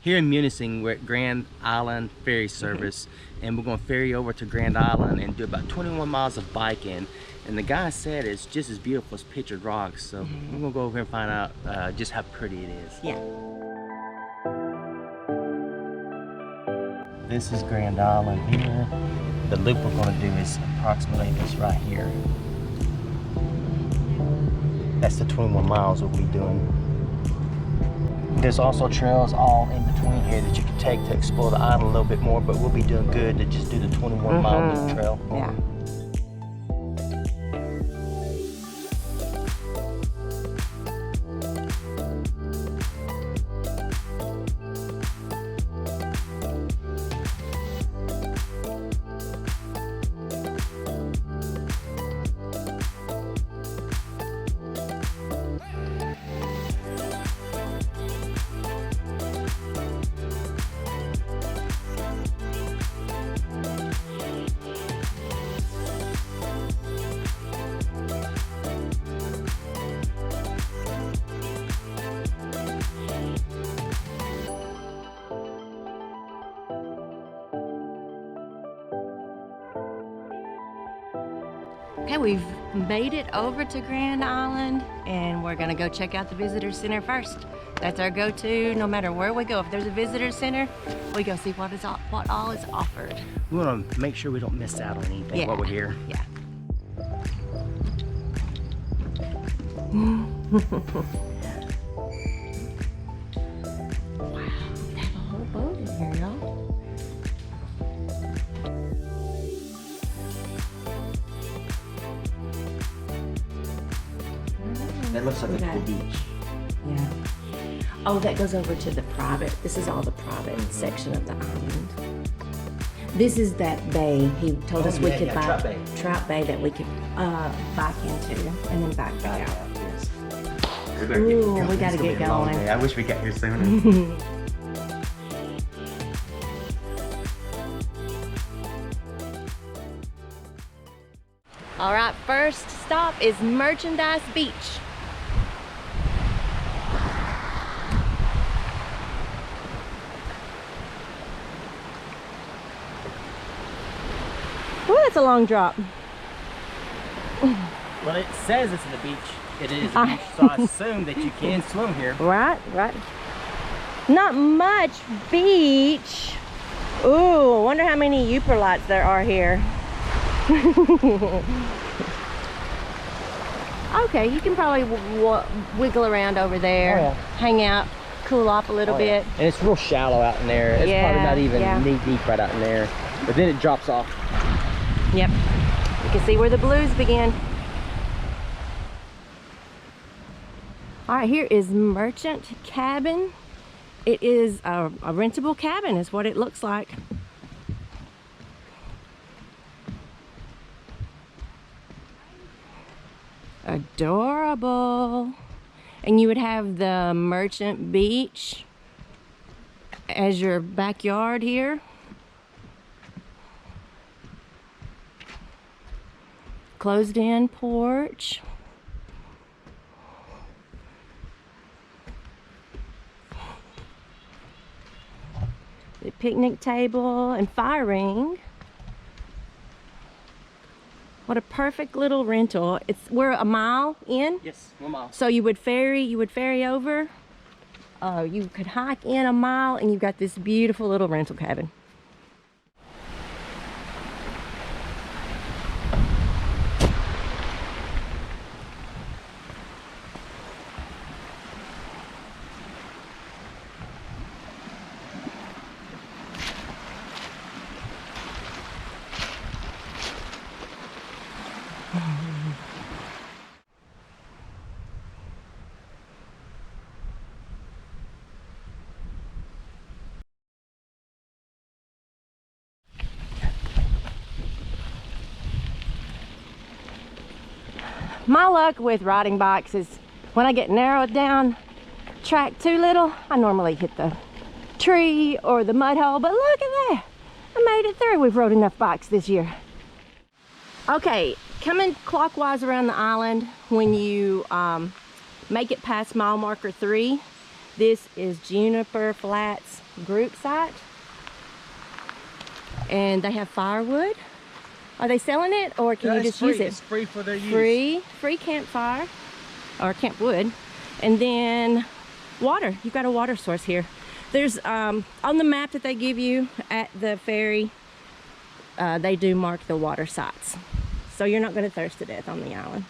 Here in Munising, we're at Grand Island Ferry Service, and we're going to ferry over to Grand Island and do about 21 miles of biking. And the guy said it's just as beautiful as Pictured Rocks, so we're going to go over here and find out just how pretty it is. Yeah. This is Grand Island here. The loop we're going to do is approximately this right here. That's the 21 miles we'll be doing. There's also trails all in between here that you can take to explore the island a little bit more, but we'll be doing good to just do the 21 mile loop trail. Yeah. Okay, we've made it over to Grand Island and we're gonna go check out the visitor center first. That's our go-to no matter where we go. If there's a visitor center, we go see what all is offered. We want to make sure we don't miss out on anything while we're here. Yeah. Wow, they have a whole boat in here, y'all. That looks like a cool beach. Yeah. Oh, that goes over to the private. This is all the private section of the island. This is that bay. He told us we could buy trout bay that we could bike into and then back out. Yes. Ooh, we gotta get going. I wish we got here sooner. All right, first stop is Merchandise Beach. Ooh, that's a long drop. Well, it says it's in the beach. It is a beach, so I assume that you can swim here. Right, right. Not much beach. Ooh, I wonder how many Juniper lights there are here. Okay, you can probably wiggle around over there, hang out, cool off a little bit. And it's real shallow out in there. It's probably not even knee deep right out in there. But then it drops off. Yep, you can see where the blues begin. All right, here is Merchant Cabin. It is a rentable cabin is what it looks like. Adorable. And you would have the Merchant Beach as your backyard here. Closed in porch. The picnic table and fire ring. What a perfect little rental. We're a mile in. Yes, 1 mile. So you would ferry over. You could hike in a mile and you've got this beautiful little rental cabin. My luck with riding bikes is when I get narrowed down track too little, I normally hit the tree or the mud hole, but look at that. I made it through. We've rode enough bikes this year. Okay, coming clockwise around the island, when you make it past mile marker 3, This is Juniper Flats group site. And they have firewood. Are they selling it, or can you just use it? It's free for their use. Free campfire, or camp wood. And then water. You've got a water source here. There's, on the map that they give you at the ferry, they do mark the water sites. So you're not gonna thirst to death on the island.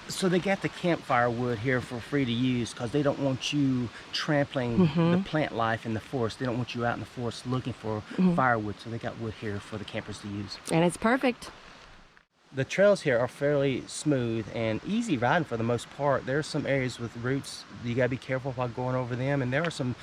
So they got the campfire wood here for free to use because they don't want you trampling the plant life in the forest. They don't want you out in the forest looking for firewood. So they got wood here for the campers to use. And it's perfect. The trails here are fairly smooth and easy riding for the most part. There are some areas with roots you gotta be careful while going over them, and there are some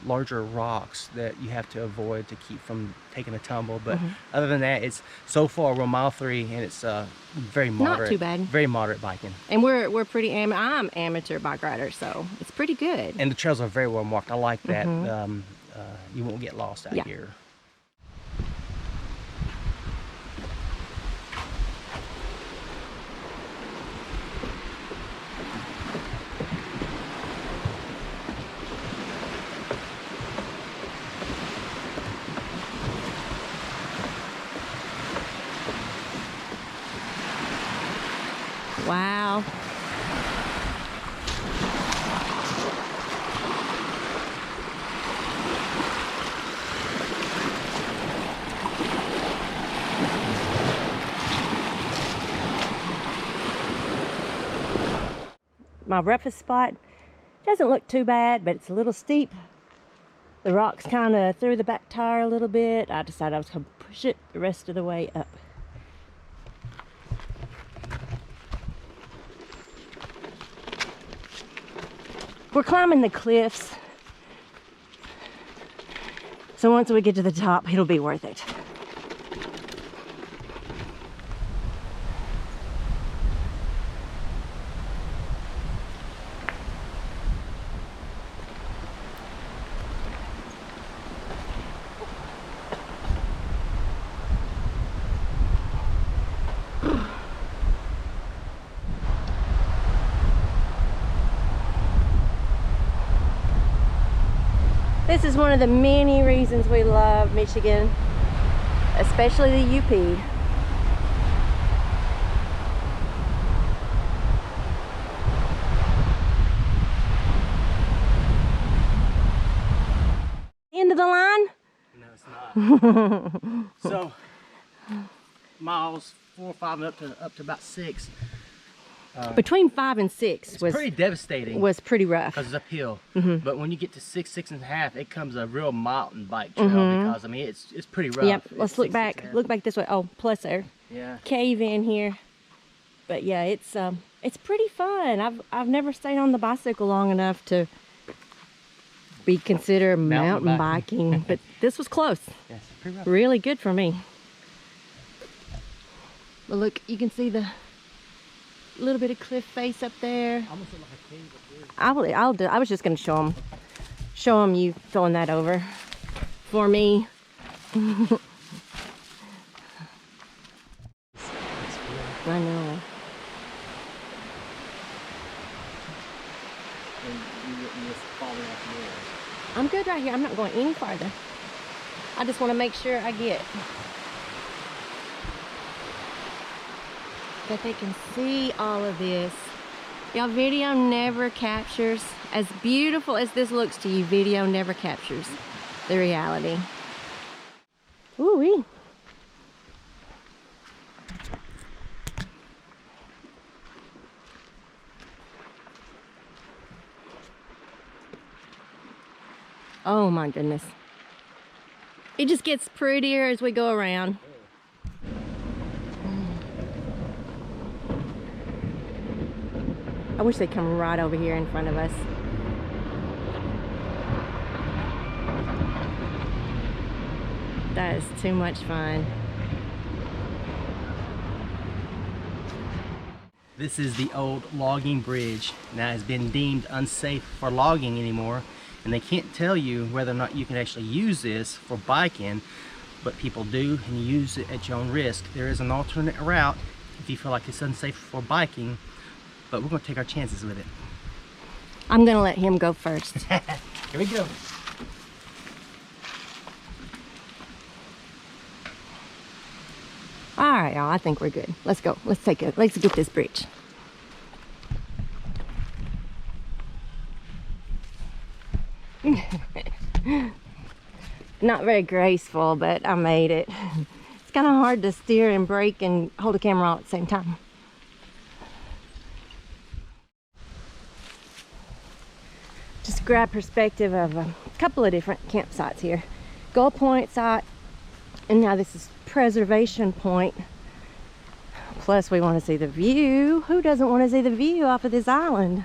larger rocks that you have to avoid to keep from taking a tumble. But other than that, it's so far we're mile 3 and it's very moderate. Not too bad. Very moderate biking. And we're pretty I'm amateur bike rider, so it's pretty good. And the trails are very well marked. I like that. You won't get lost out here. Wow. My roughest spot doesn't look too bad, but it's a little steep. The rocks kind of threw the back tire a little bit. I decided I was going to push it the rest of the way up. We're climbing the cliffs, so once we get to the top, it'll be worth it. This is one of the many reasons we love Michigan, especially the UP. End of the line? No, it's not. So, miles 4 or 5 and up to about 6. Between 5 and 6 was pretty devastating. Was pretty rough because it's uphill. But when you get to 6, 6.5, it comes a real mountain bike trail because I mean it's pretty rough. Yep. Let's look back. Look back this way. Oh, plus there. Yeah. Cave in here. But yeah, it's pretty fun. I've never stayed on the bicycle long enough to be considered mountain biking, but this was close. Yes, pretty rough. Really good for me. But look, you can see the little bit of cliff face up there. Almost like a cave up here. I was just gonna show them you throwing that over for me. I know. I'm good right here. I'm not going any farther. I just want to make sure I get that they can see all of this. Y'all, video never captures. As beautiful as this looks to you, video never captures the reality. Ooh-wee. Oh my goodness. It just gets prettier as we go around. I wish they'd come right over here in front of us. That is too much fun. This is the old logging bridge. Now it has been deemed unsafe for logging anymore, and they can't tell you whether or not you can actually use this for biking, but people do, and you use it at your own risk. There is an alternate route if you feel like it's unsafe for biking, but we're going to take our chances with it. I'm gonna let him go first. Here we go. All right, y'all, I think we're good. Let's go. Let's get this bridge. Not very graceful, but I made it. It's kind of hard to steer and brake and hold a camera all at the same time. Just grab perspective of a couple of different campsites here. Gull Point site, and now this is Preservation Point. Plus we want to see the view. Who doesn't want to see the view off of this island?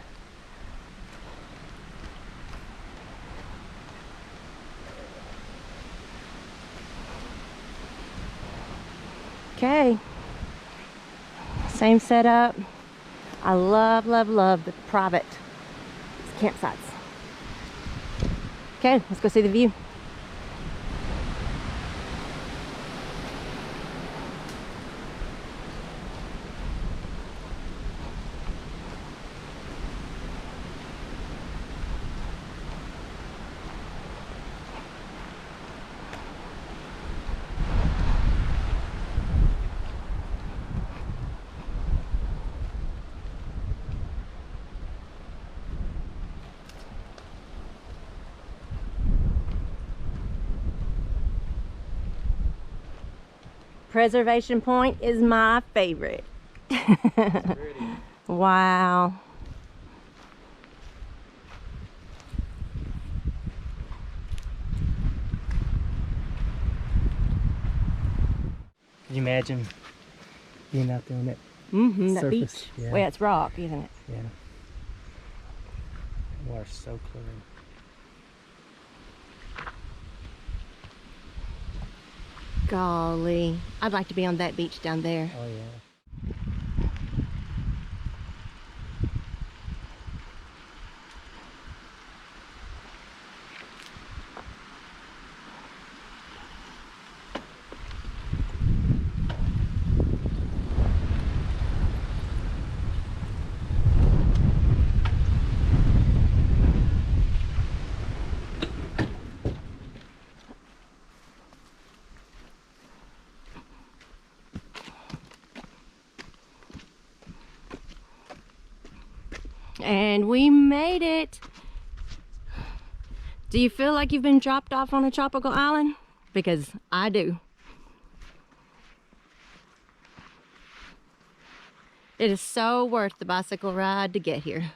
Okay, same setup. I love the private campsites. Okay, let's go see the view. Preservation Point is my favorite. Wow. Can you imagine being out there on that That surface? beach. Yeah. Well, it's rock, isn't it? Yeah. The water's so clear. Golly, I'd like to be on that beach down there. Oh yeah. And we made it. Do you feel like you've been dropped off on a tropical island? Because I do. It is so worth the bicycle ride to get here.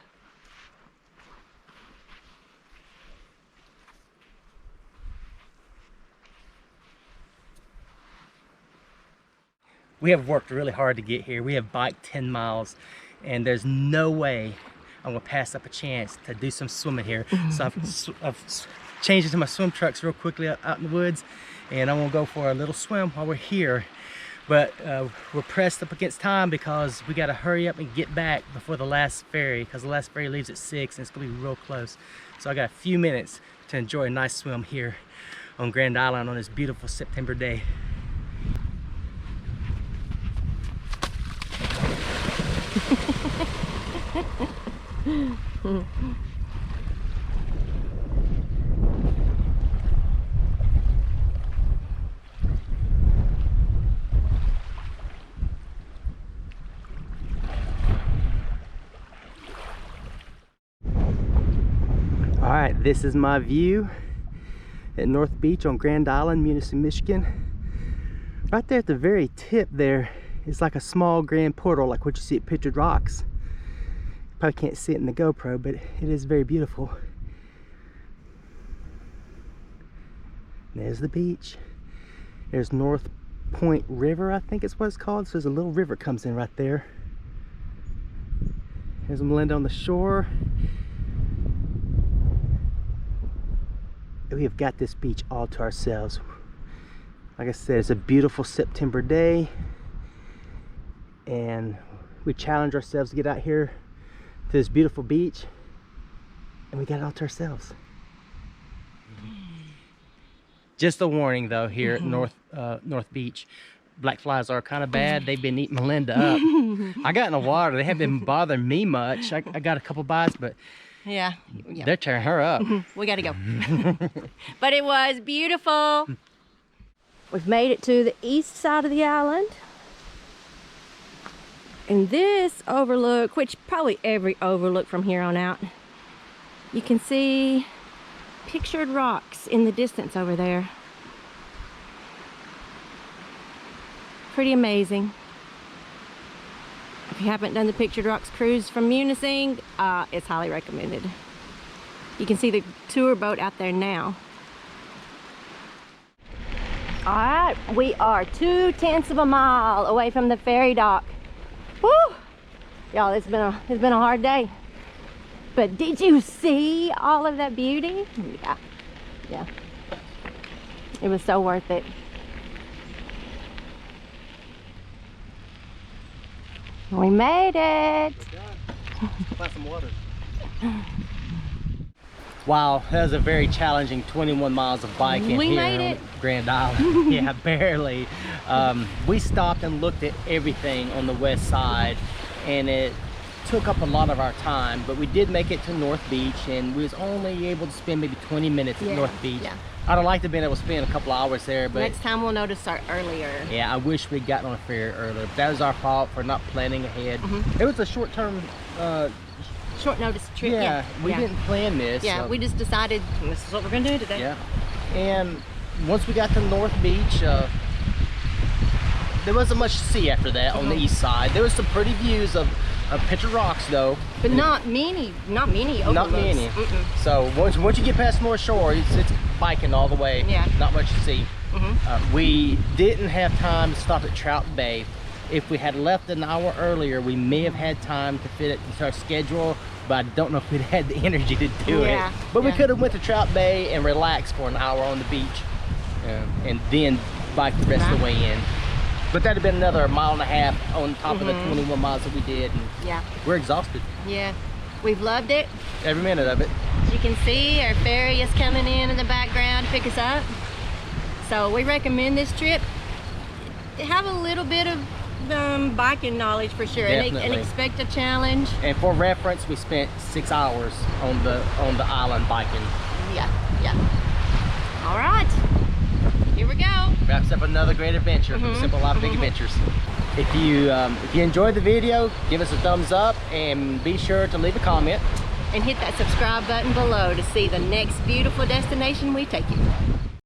We have worked really hard to get here. We have biked 10 miles and there's no way I'm gonna pass up a chance to do some swimming here. So I've changed into my swim trunks real quickly out in the woods, and I'm gonna go for a little swim while we're here. But we're pressed up against time because we gotta hurry up and get back before the last ferry, because the last ferry leaves at 6 and it's gonna be real close. So I got a few minutes to enjoy a nice swim here on Grand Island on this beautiful September day. All right, this is my view at North Beach on Grand Island, Munising, Michigan. Right there at the very tip there is like a small grand portal, like what you see at Pictured Rocks. Probably can't see it in the GoPro, but it is very beautiful. There's the beach. There's North Point River, I think it's what it's called. So there's a little river comes in right there. There's Melinda on the shore. We have got this beach all to ourselves. Like I said, it's a beautiful September day, and we challenge ourselves to get out here to this beautiful beach, and we got it all to ourselves. Just a warning though, here at North Beach, black flies are kind of bad. They've been eating Melinda up. I got in the water. They haven't been bothering me much. I got a couple bites, but Yeah. They're tearing her up. We gotta go. But it was beautiful. We've made it to the east side of the island. And this overlook, which probably every overlook from here on out, you can see pictured rocks in the distance over there. Pretty amazing. If you haven't done the Pictured Rocks cruise from Munising, it's highly recommended. You can see the tour boat out there now. All right, we are 2/10 of a mile away from the ferry dock. Woo! Y'all, it's been a hard day. But did you see all of that beauty? Yeah. It was so worth it. We made it. Find some water. Wow, that was a very challenging 21 miles of biking We here made on it. Grand Island. Yeah, barely. We stopped and looked at everything on the west side, and it took up a lot of our time, but we did make it to North Beach, and we was only able to spend maybe 20 minutes at North Beach. Yeah. I'd have liked to have been able to spend a couple hours there, but Next time we'll know to start earlier. yeah, I wish we'd gotten on a ferry earlier. That was our fault for not planning ahead. It was a short-term Short notice trip. yeah, we didn't plan this. Yeah, so- we just decided this is what we're gonna do today. Yeah, and once we got to North Beach, there wasn't much to see after that on the east side. There was some pretty views of Pictured Rocks though, But not many overlooks. not many. So once you get past North Shore, it's biking all the way. Yeah. Not much to see. We didn't have time to stop at Trout Bay. If we had left an hour earlier, we may have had time to fit it into our schedule, but I don't know if we'd had the energy to do it. But we could have went to Trout Bay and relaxed for an hour on the beach, and then bike the rest of the way in. But that'd have been another mile and a half on top of the 21 miles that we did. And Yeah. we're exhausted. Yeah. We've loved it. Every minute of it. As you can see, our ferry is coming in the background to pick us up. So we recommend this trip. Have a little bit of biking knowledge for sure, and Definitely. expect a challenge. And for reference, we spent 6 hours on the island biking. Yeah. All right. Here we go. Wraps up another great adventure from Simple Life Big Adventures. If you enjoyed the video, give us a thumbs up and be sure to leave a comment. And hit that subscribe button below to see the next beautiful destination we take you.